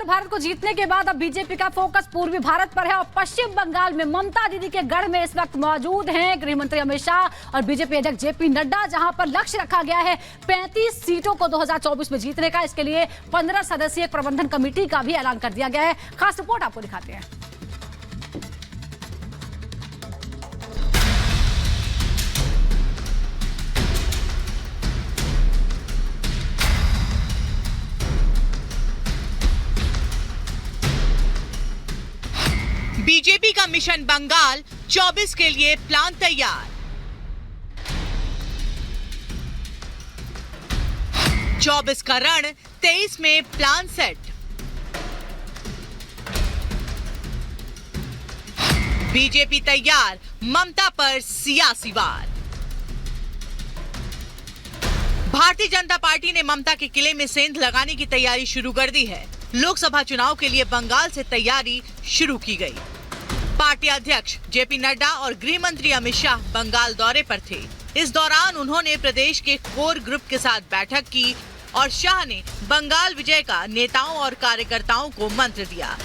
भारत को जीतने के बाद अब बीजेपी का फोकस पूर्वी भारत पर है और पश्चिम बंगाल में ममता दीदी के गढ़ में इस वक्त मौजूद हैं गृह मंत्री अमित शाह और बीजेपी अध्यक्ष जेपी नड्डा, जहां पर लक्ष्य रखा गया है 35 सीटों को 2024 में जीतने का। इसके लिए 15 सदस्यीय प्रबंधन कमेटी का भी ऐलान कर दिया गया है। खास रिपोर्ट आपको दिखाते हैं। बीजेपी का मिशन बंगाल 24 के लिए प्लान तैयार। 24 का रण 23 में प्लान सेट। बीजेपी तैयार, ममता पर सियासी वार। भारतीय जनता पार्टी ने ममता के किले में सेंध लगाने की तैयारी शुरू कर दी है। लोकसभा चुनाव के लिए बंगाल से तैयारी शुरू की गई। पार्टी अध्यक्ष जेपी नड्डा और गृह मंत्री अमित शाह बंगाल दौरे पर थे। इस दौरान उन्होंने प्रदेश के कोर ग्रुप के साथ बैठक की और शाह ने बंगाल विजय का नेताओं और कार्यकर्ताओं को मंत्र दिया।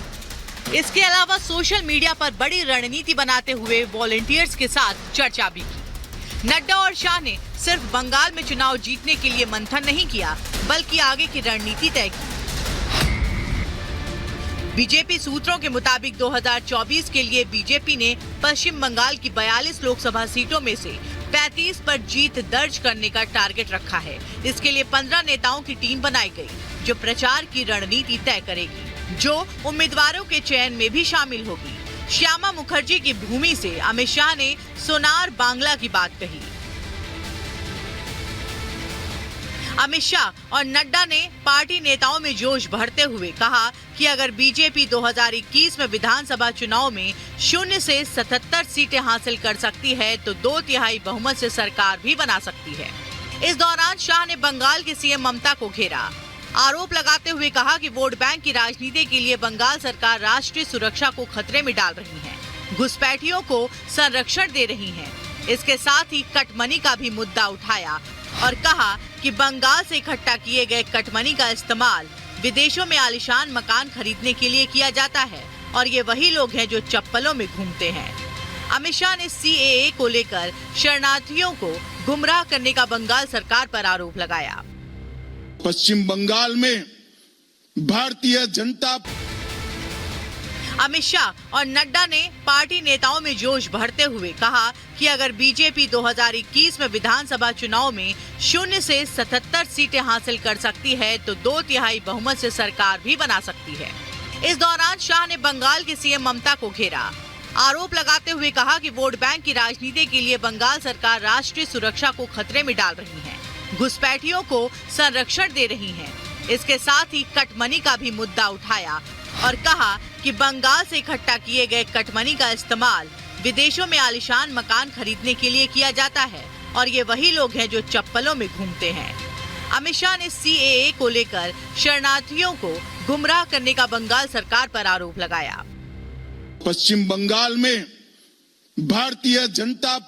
इसके अलावा सोशल मीडिया पर बड़ी रणनीति बनाते हुए वॉलंटियर्स के साथ चर्चा भी की। नड्डा और शाह ने सिर्फ बंगाल में चुनाव जीतने के लिए मंथन नहीं किया, बल्कि आगे की रणनीति तय की। बीजेपी सूत्रों के मुताबिक 2024 के लिए बीजेपी ने पश्चिम बंगाल की 42 लोकसभा सीटों में से 35 पर जीत दर्ज करने का टारगेट रखा है। इसके लिए 15 नेताओं की टीम बनाई गई, जो प्रचार की रणनीति तय करेगी, जो उम्मीदवारों के चयन में भी शामिल होगी। श्यामा मुखर्जी की भूमि से अमित शाह ने सोनार बांग्ला की बात कही। अमित शाह और नड्डा ने पार्टी नेताओं में जोश भरते हुए कहा कि अगर बीजेपी 2021 में विधानसभा चुनाव में 0 से 77 सीटें हासिल कर सकती है तो 2/3 बहुमत से सरकार भी बना सकती है। इस दौरान शाह ने बंगाल के सीएम ममता को घेरा। आरोप लगाते हुए कहा कि वोट बैंक की राजनीति के लिए बंगाल सरकार राष्ट्रीय सुरक्षा को खतरे में डाल रही है, घुसपैठियों को संरक्षण दे रही है। इसके साथ ही कटमनी का भी मुद्दा उठाया और कहा कि बंगाल से इकट्ठा किए गए कटमनी का इस्तेमाल विदेशों में आलीशान मकान खरीदने के लिए किया जाता है और ये वही लोग हैं जो चप्पलों में घूमते हैं। अमित शाह ने सीएए को लेकर शरणार्थियों को गुमराह करने का बंगाल सरकार पर आरोप लगाया। पश्चिम बंगाल में भारतीय जनता अमित शाह और नड्डा ने पार्टी नेताओं में जोश भरते हुए कहा कि अगर बीजेपी 2021 में विधानसभा चुनाव में 0 से 77 सीटें हासिल कर सकती है तो 2/3 बहुमत से सरकार भी बना सकती है। इस दौरान शाह ने बंगाल के सीएम ममता को घेरा। आरोप लगाते हुए कहा कि वोट बैंक की राजनीति के लिए बंगाल सरकार राष्ट्रीय सुरक्षा को खतरे में डाल रही है, घुसपैठियों को संरक्षण दे रही है। इसके साथ ही कटमनी का भी मुद्दा उठाया और कहा कि बंगाल से इकट्ठा किए गए कटमनी का इस्तेमाल विदेशों में आलीशान मकान खरीदने के लिए किया जाता है और ये वही लोग हैं जो चप्पलों में घूमते हैं। अमित शाह ने सीएए को लेकर शरणार्थियों को गुमराह करने का बंगाल सरकार पर आरोप लगाया। पश्चिम बंगाल में भारतीय जनता